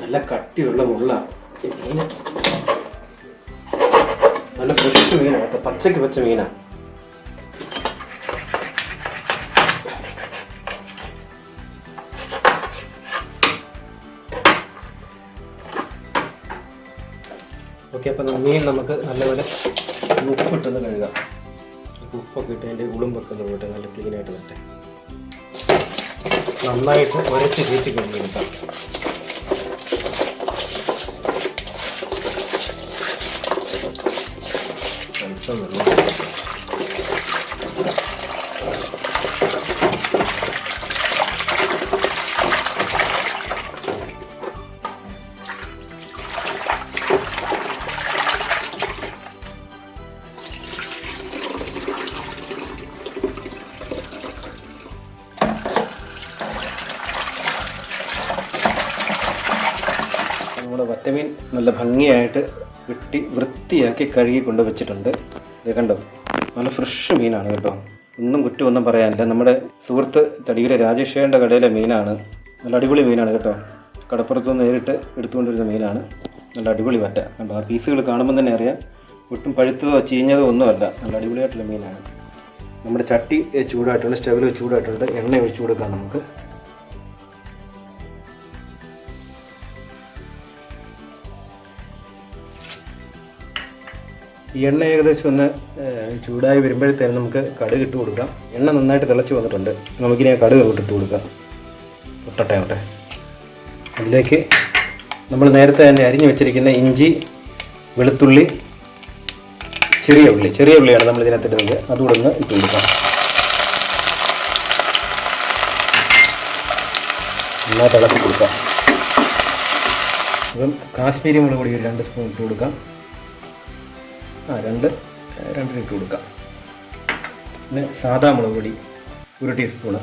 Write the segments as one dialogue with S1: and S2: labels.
S1: നല്ല കട്ടിയുള്ള മുള്ളാണ് മീൻ. നല്ല ഫ്രഷ് മീനാണ് കേട്ടോ, പച്ചക്ക് പച്ച മീനാണ്. ഓക്കെ, അപ്പം മീൻ നമുക്ക് നല്ലപോലെ ഉപ്പിട്ടൊന്ന് കഴുകാം. ഉപ്പൊക്കെ ഇട്ട് അതിൻ്റെ ഉളുമ്പൊക്കെ ഒന്ന് പോയിട്ട് നല്ല ക്ലീനായിട്ട് വരട്ടെ. നന്നായിട്ട് ഉരച്ച് തേച്ച് കഴുകിയെടുക്കാം. അല്പം വെള്ളം നമ്മുടെ വറ്റമീൻ നല്ല ഭംഗിയായിട്ട് വെട്ടി വൃത്തിയാക്കി കഴുകി കൊണ്ട് വെച്ചിട്ടുണ്ട്. ഇത് കണ്ടോ, നല്ല ഫ്രഷ് മീനാണ് കേട്ടോ, ഒന്നും കുറ്റമൊന്നും പറയാനില്ല. നമ്മുടെ സുഹൃത്ത് തടിയൂരെ രാജേഷേൻ്റെ കടയിലെ മീനാണ്. നല്ല അടിപൊളി മീനാണ് കേട്ടോ, കടപ്പുറത്തുനിന്ന് നേരിട്ട് എടുത്തുകൊണ്ടിരുന്ന മീനാണ്. നല്ല അടിപൊളി വറ്റ കണ്ടോ, ആ പീസുകൾ കാണുമ്പോൾ തന്നെ അറിയാം, ഒട്ടും പഴുത്തതോ ചീഞ്ഞതോ ഒന്നുമല്ല, നല്ല അടിപൊളിയായിട്ടുള്ള മീനാണ്. നമ്മുടെ ചട്ടി ചൂടായിട്ടുണ്ട്, സ്റ്റവിൽ ചൂടായിട്ടുണ്ട്. എണ്ണ ഒഴിച്ചു കൊടുക്കാം നമുക്ക്. ഈ എണ്ണ ഏകദേശം ഒന്ന് ചൂടായി വരുമ്പോഴത്തേനും നമുക്ക് കടുക് ഇട്ട് കൊടുക്കാം. എണ്ണ നന്നായിട്ട് തിളച്ച് വന്നിട്ടുണ്ട്, നമുക്കിനി ആ കടുക് ഇട്ട് കൊടുക്കാം. പൊട്ടട്ടെ ആവട്ടെ. അതിലേക്ക് നമ്മൾ നേരത്തെ തന്നെ അരിഞ്ഞു വെച്ചിരിക്കുന്ന ഇഞ്ചി, വെളുത്തുള്ളി, ചെറിയ ഉള്ളിയാണ് നമ്മൾ ഇതിനകത്ത് ഇടുന്നത്. അതുകൂടെ ഒന്ന് ഇട്ട് കൊടുക്കാം. നന്നായിട്ട് ഇളക്കി കൊടുക്കാം. അപ്പം കാശ്മീരി മുളക് പൊടി 2 സ്പൂൺ ഇട്ട് കൊടുക്കാം. രണ്ടിന് ഇട്ട് കൊടുക്കാം. പിന്നെ സാദാ മുളക് പൊടി 1 ടീസ്പൂണ്.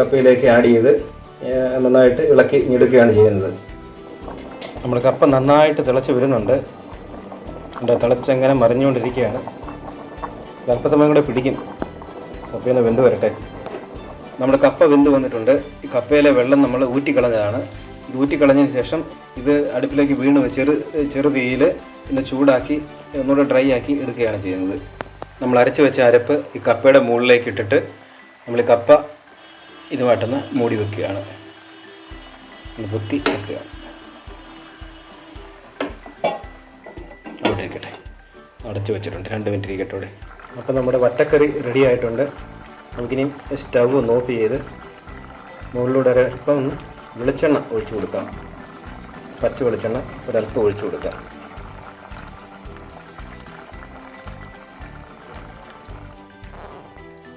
S1: കപ്പയിലേക്ക് ആഡ് ചെയ്ത് നന്നായിട്ട് ഇളക്കി ഞെടുക്കുകയാണ് ചെയ്യുന്നത്. നമ്മൾ കപ്പ നന്നായിട്ട് തിളച്ച് വരുന്നുണ്ട്. എൻ്റെ തിളച്ചെങ്ങനെ മറിഞ്ഞുകൊണ്ടിരിക്കുകയാണ്. അല്പസമയം കൂടെ പിടിക്കും കപ്പയൊന്ന് വെന്ത് വരട്ടെ. നമ്മുടെ കപ്പ വെന്ത് വന്നിട്ടുണ്ട്. ഈ കപ്പയിലെ വെള്ളം നമ്മൾ ഊറ്റിക്കളഞ്ഞതാണ്. ഇത് ഊറ്റിക്കളഞ്ഞതിന് ശേഷം ഇത് അടുപ്പിലേക്ക് വീണ്ടും ചെറു തീയിൽ പിന്നെ ചൂടാക്കി ഒന്നുകൂടെ ഡ്രൈ ആക്കി എടുക്കുകയാണ് ചെയ്യുന്നത്. നമ്മൾ അരച്ച് വെച്ച അരപ്പ് ഈ കപ്പയുടെ മുകളിലേക്ക് ഇട്ടിട്ട് നമ്മൾ ഈ കപ്പ ഇതുമായിട്ടൊന്ന് മൂടി വെക്കുകയാണ്. കുത്തി വെക്കുകയാണ്. അവിടെ ഇരിക്കട്ടെ, അടച്ച് വെച്ചിട്ടുണ്ട്. 2 മിനിറ്റ് ഇരിക്കട്ടെ. അപ്പോൾ നമ്മുടെ വറ്റക്കറി റെഡി ആയിട്ടുണ്ട്. നമുക്കിനി സ്റ്റൗ ഒന്ന് ഓഫ് ചെയ്ത് മുകളിലൂടെ ഒരല്പം ഒന്ന് വെളിച്ചെണ്ണ ഒഴിച്ചു കൊടുക്കാം. പച്ച വെളിച്ചെണ്ണ ഒരല്പം ഒഴിച്ചു കൊടുക്കാം.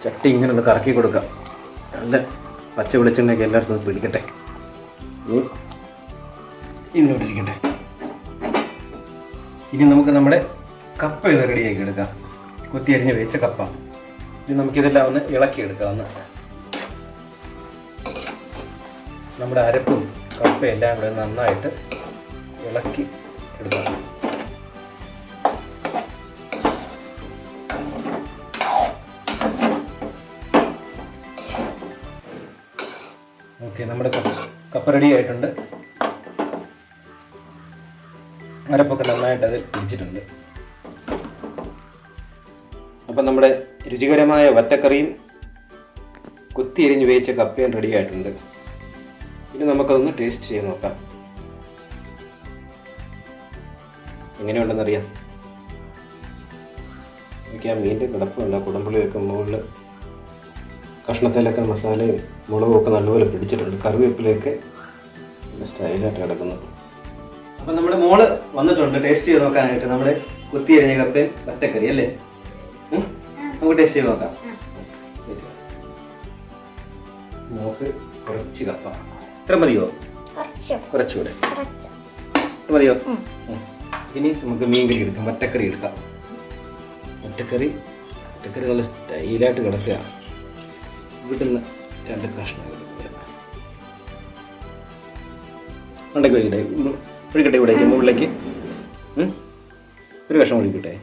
S1: ചട്ടി ഇങ്ങനെ ഒന്ന് കറക്കി കൊടുക്കാം. നല്ല പച്ച വെളിച്ചെണ്ണയൊക്കെ എല്ലായിടത്തും പിടിക്കട്ടെ. ഇങ്ങോട്ട് ഇരിക്കട്ടെ. ഇനി നമുക്ക് നമ്മുടെ കപ്പ ഇത് റെഡിയാക്കി എടുക്കാം. കുത്തി അരിഞ്ഞ് വെച്ച കപ്പ. ഇനി നമുക്കിതെല്ലാം ഒന്ന് ഇളക്കിയെടുക്കാം. നമ്മുടെ അരപ്പും കപ്പയെല്ലാം കൂടെ നന്നായിട്ട് ഇളക്കി എടുക്കാം. ഓക്കെ, നമ്മുടെ കപ്പ റെഡി ആയിട്ടുണ്ട്. അരപ്പൊക്കെ നന്നായിട്ട് അതിൽ പിടിച്ചിട്ടുണ്ട്. അപ്പം നമ്മുടെ രുചികരമായ വറ്റക്കറിയും കുത്തി എരിഞ്ഞ് വേവിച്ച കപ്പയും റെഡി ആയിട്ടുണ്ട്. ഇനി നമുക്കതൊന്ന് ടേസ്റ്റ് ചെയ്ത് നോക്കാം. എങ്ങനെയുണ്ടെന്നറിയാം. എനിക്ക് ആ മീൻ്റെ കിടപ്പുമില്ല. കുടംപുളി വെക്കുമ്പോൾ കഷ്ണത്തിലൊക്കെ മസാലയും മുളകും ഒക്കെ നല്ലപോലെ പിടിച്ചിട്ടുണ്ട്. കറിവേപ്പിലയൊക്കെ സ്റ്റൈലായിട്ട് കിടക്കുന്നു. അപ്പം നമ്മുടെ മോള് വന്നിട്ടുണ്ട് ടേസ്റ്റ് ചെയ്ത് നോക്കാനായിട്ട്. നമ്മുടെ കുത്തി എരിഞ്ഞ കപ്പയും വറ്റക്കറി അല്ലേ? നമുക്ക് ടേസ്റ്റ് ചെയ്ത് നോക്കാം. മോക്ക് കുറച്ച് കപ്പ. ഇത്ര മതിയോ? കുറച്ചുകൂടെ മതിയോ? ഇനി നമുക്ക് മീൻകറി എടുക്കാം. വറ്റക്കറി എടുക്കാം. വറ്റക്കറി നല്ല സ്റ്റൈലായിട്ട് കിടക്കുക. വീട്ടിൽ 2 കഷ്ണം ഉണ്ടെങ്കിൽ വയ്ക്കട്ടെ. ഒഴിക്കട്ടെ. ഇവിടെ മുകളിലേക്ക് ഒരു കഷ്ണം ഒഴിക്കട്ടെ.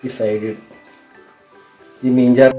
S1: ഈ സൈഡിൽ ഈ മീൻചാർ